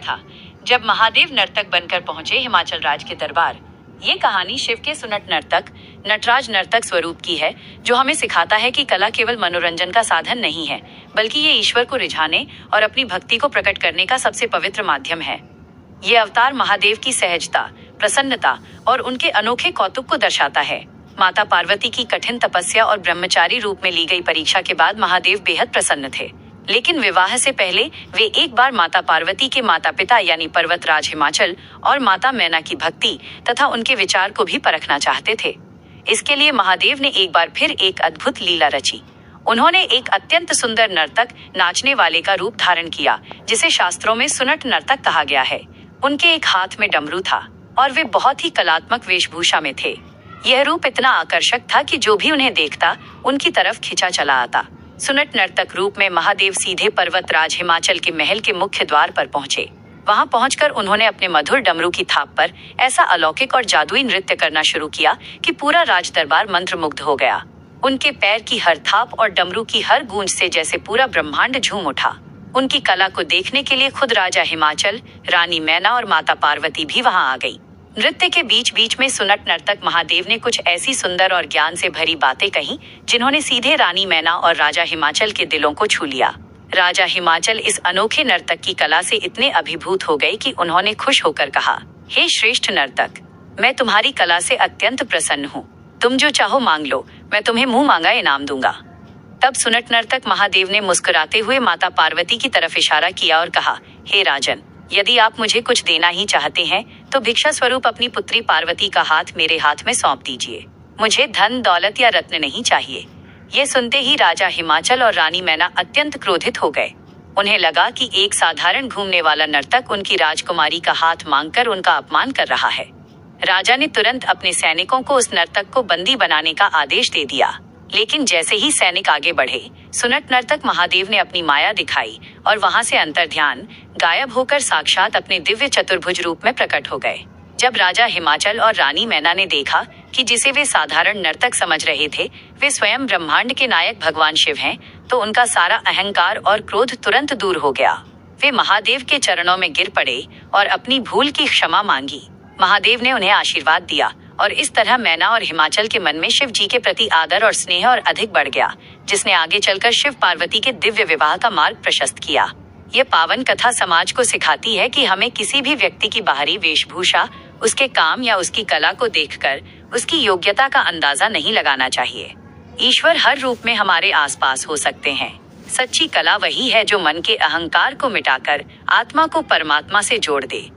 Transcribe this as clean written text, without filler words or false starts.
था जब महादेव नर्तक बनकर पहुंचे हिमाचल राज्य के दरबार। ये कहानी शिव के सुनट नर्तक नटराज नर्तक स्वरूप की है, जो हमें सिखाता है कि कला केवल मनोरंजन का साधन नहीं है, बल्कि ये ईश्वर को रिझाने और अपनी भक्ति को प्रकट करने का सबसे पवित्र माध्यम है। ये अवतार महादेव की सहजता, प्रसन्नता और उनके अनोखे कौतुक को दर्शाता है। माता पार्वती की कठिन तपस्या और ब्रह्मचारी रूप में ली गई परीक्षा के बाद महादेव बेहद प्रसन्न थे, लेकिन विवाह से पहले वे एक बार माता पार्वती के माता पिता यानी पर्वतराज हिमाचल और माता मैना की भक्ति तथा उनके विचार को भी परखना चाहते थे। इसके लिए महादेव ने एक बार फिर एक अद्भुत लीला रची। उन्होंने एक अत्यंत सुंदर नर्तक, नाचने वाले का रूप धारण किया, जिसे शास्त्रों में सुनट नर्तक कहा गया है। उनके एक हाथ में डमरू था और वे बहुत ही कलात्मक वेशभूषा में थे। यह रूप इतना आकर्षक था कि जो भी उन्हें देखता उनकी तरफ खिंचा चला आता। सुनट नर्तक रूप में महादेव सीधे पर्वतराज हिमाचल के महल के मुख्य द्वार पर पहुंचे। वहां पहुंचकर उन्होंने अपने मधुर डमरू की थाप पर ऐसा अलौकिक और जादुई नृत्य करना शुरू किया कि पूरा राज दरबार मंत्रमुग्ध हो गया। उनके पैर की हर थाप और डमरू की हर गूंज से जैसे पूरा ब्रह्मांड झूम उठा। उनकी कला को देखने के लिए खुद राजा हिमाचल, रानी मैना और माता पार्वती भी वहां आ गई। नृत्य के बीच बीच में सुनट नर्तक महादेव ने कुछ ऐसी सुंदर और ज्ञान से भरी बातें कही, जिन्होंने सीधे रानी मैना और राजा हिमाचल के दिलों को छू लिया। राजा हिमाचल इस अनोखे नर्तक की कला से इतने अभिभूत हो गए कि उन्होंने खुश होकर कहा, हे श्रेष्ठ नर्तक, मैं तुम्हारी कला से अत्यंत प्रसन्न हूँ। तुम जो चाहो मांग लो, मैं तुम्हें मुंह मांगा इनाम दूंगा। तब सुनट नर्तक महादेव ने मुस्कुराते हुए माता पार्वती की तरफ इशारा किया और कहा, हे राजन, यदि आप मुझे कुछ देना ही चाहते हैं तो भिक्षा स्वरूप अपनी पुत्री पार्वती का हाथ मेरे हाथ में सौंप दीजिए। मुझे धन, दौलत या रत्न नहीं चाहिए। ये सुनते ही राजा हिमाचल और रानी मैना अत्यंत क्रोधित हो गए। उन्हें लगा कि एक साधारण घूमने वाला नर्तक उनकी राजकुमारी का हाथ मांगकर उनका अपमान कर रहा है। राजा ने तुरंत अपने सैनिकों को उस नर्तक को बंदी बनाने का आदेश दे दिया। लेकिन जैसे ही सैनिक आगे बढ़े, सुनट नर्तक महादेव ने अपनी माया दिखाई और वहां से अंतर्ध्यान गायब होकर साक्षात अपने दिव्य चतुर्भुज रूप में प्रकट हो गए। जब राजा हिमाचल और रानी मैना ने देखा कि जिसे वे साधारण नर्तक समझ रहे थे वे स्वयं ब्रह्मांड के नायक भगवान शिव हैं, तो उनका सारा अहंकार और क्रोध तुरंत दूर हो गया। वे महादेव के चरणों में गिर पड़े और अपनी भूल की क्षमा मांगी। महादेव ने उन्हें आशीर्वाद दिया और इस तरह मैना और हिमाचल के मन में शिव जी के प्रति आदर और स्नेह और अधिक बढ़ गया, जिसने आगे चलकर शिव पार्वती के दिव्य विवाह का मार्ग प्रशस्त किया। यह पावन कथा समाज को सिखाती है कि हमें किसी भी व्यक्ति की बाहरी वेशभूषा, उसके काम या उसकी कला को देखकर उसकी योग्यता का अंदाजा नहीं लगाना चाहिए। ईश्वर हर रूप में हमारे आसपास हो सकते हैं। सच्ची कला वही है जो मन के अहंकार को मिटाकर आत्मा को परमात्मा से जोड़ दे।